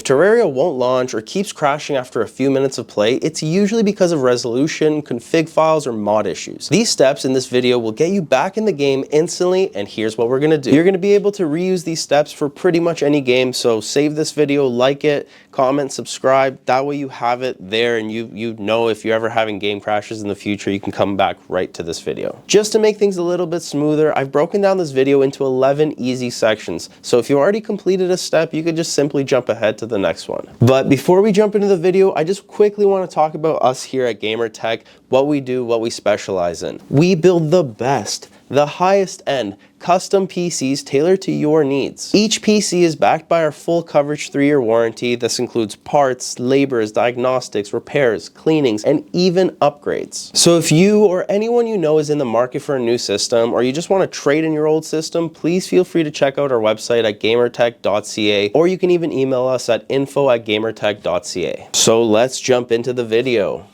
If Terraria won't launch or keeps crashing after a few minutes of play, it's usually because of resolution, config files, or mod issues. These steps in this video will get you back in the game instantly, and here's what we're gonna do. You're gonna be able to reuse these steps for pretty much any game, so save this video, like it, comment, subscribe. That way you have it there, and you know if you're ever having game crashes in the future, you can come back right to this video. Just to make things a little bit smoother, I've broken down this video into 11 easy sections. So if you already completed a step, you could just simply jump ahead to the next one. But before we jump into the video, I just quickly want to talk about us here at GamerTech, what we do, what we specialize in. We build the best, the highest end, custom PCs tailored to your needs. Each PC is backed by our full coverage 3-year warranty. This includes parts, labors, diagnostics, repairs, cleanings, and even upgrades. So if you or anyone you know is in the market for a new system, or you just want to trade in your old system, please feel free to check out our website at gamertech.ca, or you can even email us at info@gamertech.ca. So let's jump into the video.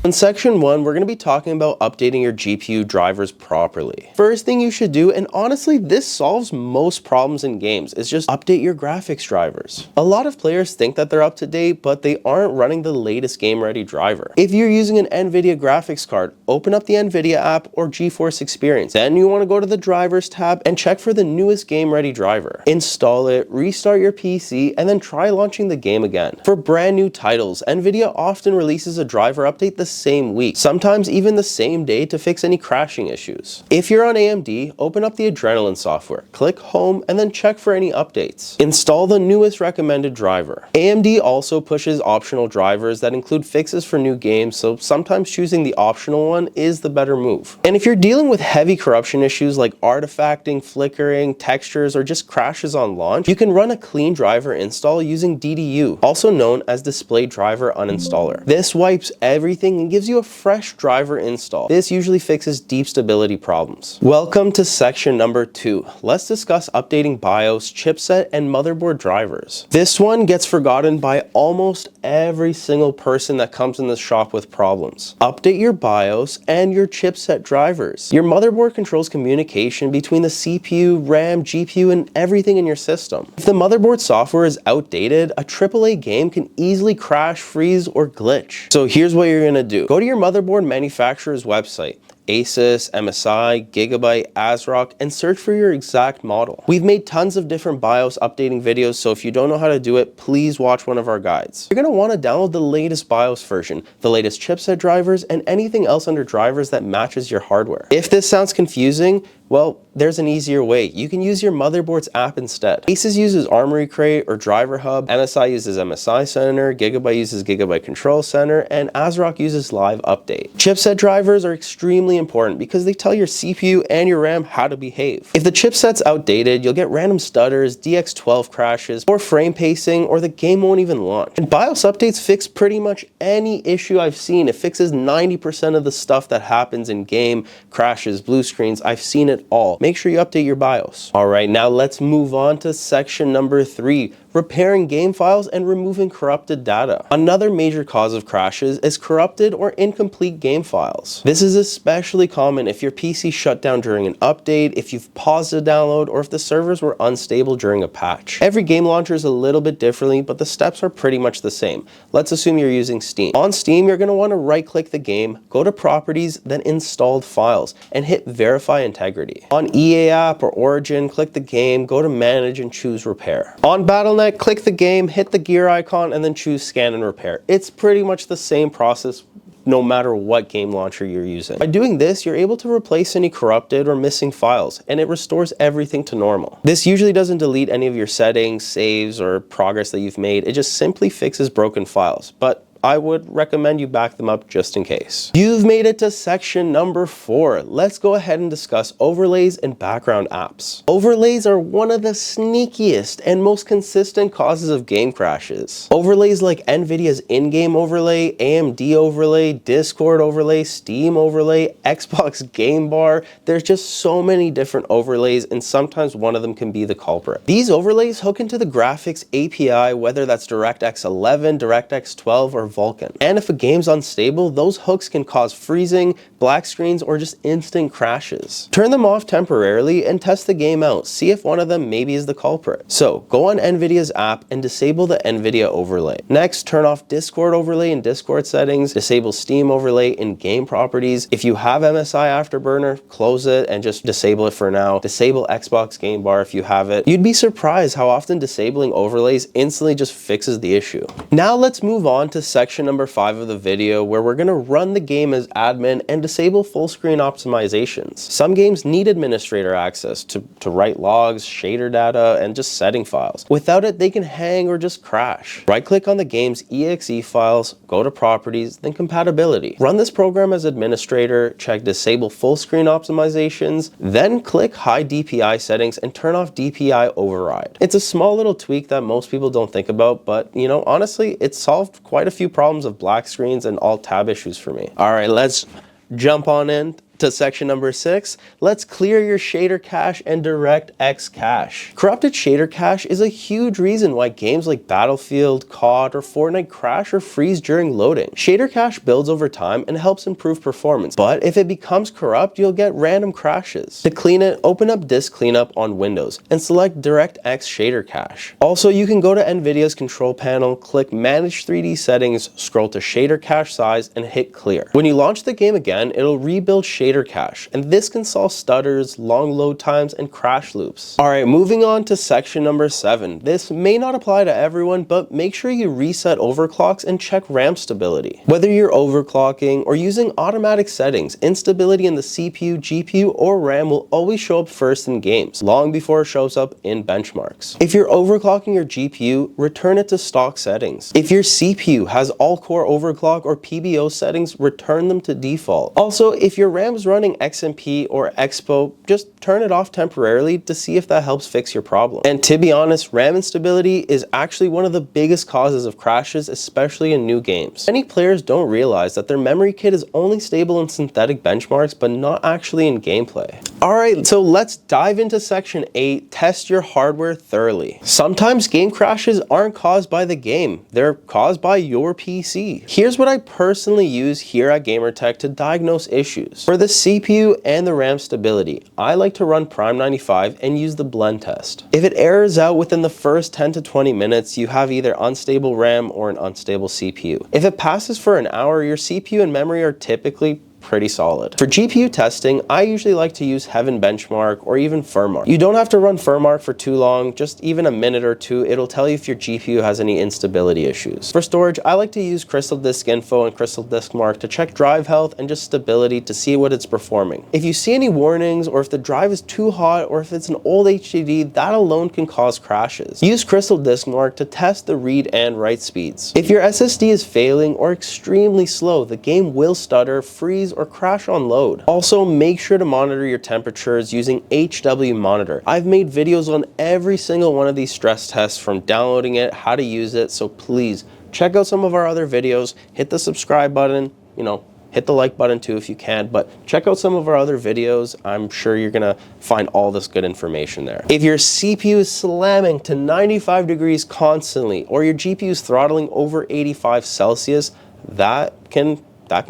In section 1, we're going to be talking about updating your GPU drivers properly. First thing you should do, and honestly this solves most problems in games, is just update your graphics drivers. A lot of players think that they're up to date, but they aren't running the latest game-ready driver. If you're using an NVIDIA graphics card, open up the NVIDIA app or GeForce Experience. Then you want to go to the drivers tab and check for the newest game-ready driver. Install it, restart your PC, and then try launching the game again. For brand new titles, NVIDIA often releases a driver update the same week, sometimes even the same day, to fix any crashing issues. If you're on AMD, open up the Adrenaline software, click Home, and then check for any updates. Install the newest recommended driver. AMD also pushes optional drivers that include fixes for new games, so sometimes choosing the optional one is the better move. And if you're dealing with heavy corruption issues like artifacting, flickering, textures, or just crashes on launch, you can run a clean driver install using DDU, also known as Display Driver Uninstaller. This wipes everything and gives you a fresh driver install. This usually fixes deep stability problems. Welcome to section number 2. Let's discuss updating BIOS, chipset, and motherboard drivers. This one gets forgotten by almost every single person that comes in the shop with problems. Update your BIOS and your chipset drivers. Your motherboard controls communication between the CPU, RAM, GPU, and everything in your system. If the motherboard software is outdated, a AAA game can easily crash, freeze, or glitch. So here's what you're gonna do. Go to your motherboard manufacturer's website, Asus, MSI, Gigabyte, ASRock, and search for your exact model. We've made tons of different BIOS updating videos, so if you don't know how to do it, please watch one of our guides. You're going to want to download the latest BIOS version, the latest chipset drivers, and anything else under drivers that matches your hardware. If this sounds confusing, well, there's an easier way. You can use your motherboard's app instead. Asus uses Armory Crate or Driver Hub, MSI uses MSI Center, Gigabyte uses Gigabyte Control Center, and ASRock uses Live Update. Chipset drivers are extremely important because they tell your CPU and your RAM how to behave. If the chipset's outdated, you'll get random stutters, DX12 crashes, or frame pacing, or the game won't even launch. And BIOS updates fix pretty much any issue I've seen. It fixes 90% of the stuff that happens in game, crashes, blue screens. I've seen it all. Make sure you update your BIOS. All right, now let's move on to section number 3, repairing game files and removing corrupted data. Another major cause of crashes is corrupted or incomplete game files. This is especially common if your PC shut down during an update, if you've paused a download, or if the servers were unstable during a patch. Every game launcher is a little bit differently, but the steps are pretty much the same. Let's assume you're using Steam. On Steam, you're going to want to right-click the game, go to Properties, then Installed Files, and hit Verify Integrity. On EA app or Origin, click the game, go to Manage, and choose Repair. On Battle.net, click the game, hit the gear icon, and then choose Scan and Repair. It's pretty much the same process no matter what game launcher you're using. By doing this, you're able to replace any corrupted or missing files, and it restores everything to normal. This usually doesn't delete any of your settings, saves, or progress that you've made. It just simply fixes broken files, but I would recommend you back them up just in case. You've made it to section number 4. Let's go ahead and discuss overlays and background apps. Overlays are one of the sneakiest and most consistent causes of game crashes. Overlays like NVIDIA's in-game overlay, AMD overlay, Discord overlay, Steam overlay, Xbox Game Bar. There's just so many different overlays, and sometimes one of them can be the culprit. These overlays hook into the graphics API, whether that's DirectX 11, DirectX 12, or Vulkan. And if a game's unstable, those hooks can cause freezing, black screens, or just instant crashes. Turn them off temporarily and test the game out. See if one of them maybe is the culprit. So go on NVIDIA's app and disable the NVIDIA overlay. Next, turn off Discord overlay in Discord settings, disable Steam overlay in game properties. If you have MSI Afterburner, close it and just disable it for now. Disable Xbox Game Bar if you have it. You'd be surprised how often disabling overlays instantly just fixes the issue. Now let's move on to section number 5 of the video, where we're gonna run the game as admin and disable full screen optimizations. Some games need administrator access to write logs, shader data, and just setting files. Without it, they can hang or just crash. Right click on the game's exe files, go to properties, then compatibility. Run this program as administrator, check disable full screen optimizations, then click hide DPI settings and turn off DPI override. It's a small little tweak that most people don't think about, but you know, honestly, it solved quite a few problems of black screens and alt tab issues for me. All right, let's jump on in to section number 6, let's clear your shader cache and DirectX cache. Corrupted shader cache is a huge reason why games like Battlefield, COD, or Fortnite crash or freeze during loading. Shader cache builds over time and helps improve performance, but if it becomes corrupt, you'll get random crashes. To clean it, open up Disk Cleanup on Windows and select DirectX shader cache. Also, you can go to NVIDIA's control panel, click Manage 3D Settings, scroll to shader cache size, and hit clear. When you launch the game again, it'll rebuild shader cache, and this can solve stutters, long load times, and crash loops. Alright, moving on to section number 7. This may not apply to everyone, but make sure you reset overclocks and check RAM stability. Whether you're overclocking or using automatic settings, instability in the CPU, GPU, or RAM will always show up first in games, long before it shows up in benchmarks. If you're overclocking your GPU, return it to stock settings. If your CPU has all-core overclock or PBO settings, return them to default. Also, if your RAM is running XMP or Expo, just turn it off temporarily to see if that helps fix your problem. And to be honest, RAM instability is actually one of the biggest causes of crashes, especially in new games. Many players don't realize that their memory kit is only stable in synthetic benchmarks, but not actually in gameplay. Alright, so let's dive into section 8, test your hardware thoroughly. Sometimes game crashes aren't caused by the game, they're caused by your PC. Here's what I personally use here at GamerTech to diagnose issues. For the CPU and the RAM stability, I like to run Prime 95 and use the blend test. If it errors out within the first 10 to 20 minutes, you have either unstable RAM or an unstable CPU. If it passes for an hour, your CPU and memory are typically pretty solid. For GPU testing, I usually like to use Heaven Benchmark or even Firmark. You don't have to run Firmark for too long, just even a minute or two, it'll tell you if your GPU has any instability issues. For storage, I like to use Crystal Disk Info and Crystal Disk Mark to check drive health and just stability to see what it's performing. If you see any warnings or if the drive is too hot or if it's an old HDD, that alone can cause crashes. Use Crystal Disk Mark to test the read and write speeds. If your SSD is failing or extremely slow, the game will stutter, freeze, or crash on load. Also, make sure to monitor your temperatures using HW Monitor. I've made videos on every single one of these stress tests, from downloading it, how to use it, so please check out some of our other videos, hit the subscribe button, hit the like button too if you can, but check out some of our other videos. I'm sure you're gonna find all this good information there. If your CPU is slamming to 95 degrees constantly, or your GPU is throttling over 85 Celsius, that can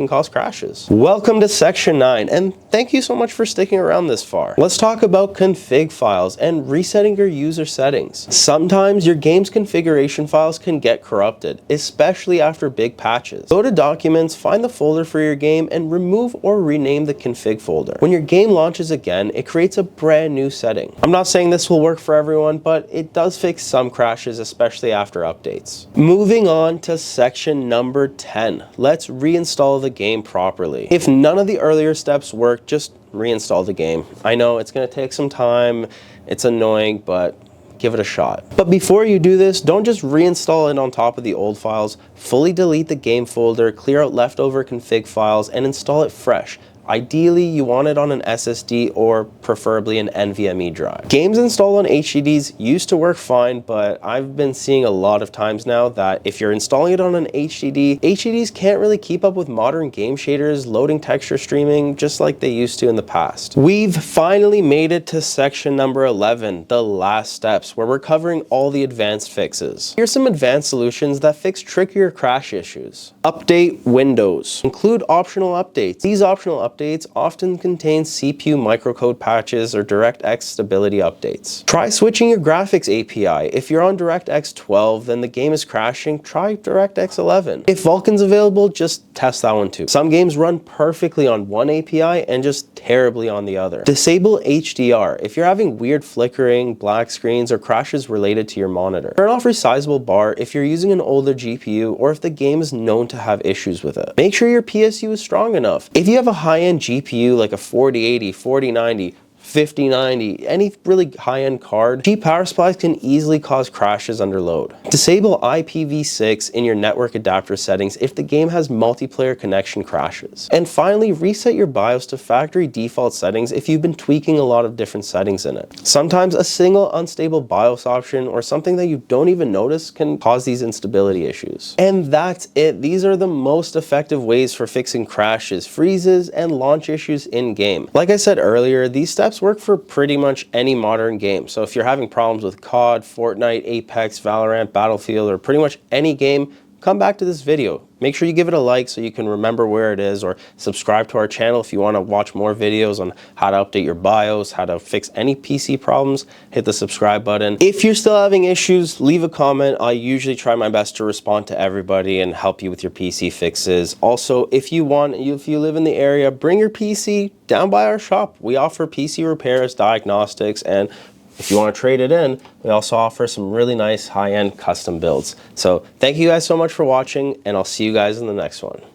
cause crashes. Welcome to section 9, and thank you so much for sticking around this far. Let's talk about config files and resetting your user settings. Sometimes your game's configuration files can get corrupted, especially after big patches. Go to Documents, find the folder for your game, and remove or rename the config folder. When your game launches again, it creates a brand new setting. I'm not saying this will work for everyone, but it does fix some crashes, especially after updates. Moving on to section number 10. Let's reinstall the game properly. If none of the earlier steps work, just reinstall the game. I know it's going to take some time, it's annoying, but give it a shot. But before you do this, don't just reinstall it on top of the old files. Fully delete the game folder, clear out leftover config files, and install it fresh. Ideally, you want it on an SSD or preferably an NVMe drive. Games installed on HDDs used to work fine, but I've been seeing a lot of times now that if you're installing it on an HDD, HDDs can't really keep up with modern game shaders, loading texture streaming, just like they used to in the past. We've finally made it to section number 11, the last steps, where we're covering all the advanced fixes. Here's some advanced solutions that fix trickier crash issues. Update Windows. Include optional updates. These optional updates often contain CPU microcode patches or DirectX stability updates. Try switching your graphics API. If you're on DirectX 12, then the game is crashing, try DirectX 11. If Vulkan's available, just test that one too. Some games run perfectly on one API and just terribly on the other. Disable HDR. If you're having weird flickering, black screens, or crashes related to your monitor. Turn off resizable bar if you're using an older GPU or if the game is known to have issues with it. Make sure your PSU is strong enough. If you have a high-end GPU like a 4080, 4090, 5090, any really high-end card, cheap power supplies can easily cause crashes under load. Disable IPv6 in your network adapter settings if the game has multiplayer connection crashes. And finally, reset your BIOS to factory default settings if you've been tweaking a lot of different settings in it. Sometimes a single unstable BIOS option or something that you don't even notice can cause these instability issues. And that's it. These are the most effective ways for fixing crashes, freezes, and launch issues in-game. Like I said earlier, these steps work for pretty much any modern game. So if you're having problems with COD, Fortnite, Apex, Valorant, Battlefield, or pretty much any game, come back to this video. Make sure you give it a like so you can remember where it is, or subscribe to our channel if you want to watch more videos on how to update your BIOS, how to fix any PC problems. Hit the subscribe button. If you're still having issues, leave a comment. I usually try my best to respond to everybody and help you with your PC fixes. Also, if you live in the area, bring your PC down by our shop. We offer PC repairs, diagnostics, and if you want to trade it in, we also offer some really nice high-end custom builds. So thank you guys so much for watching, and I'll see you guys in the next one.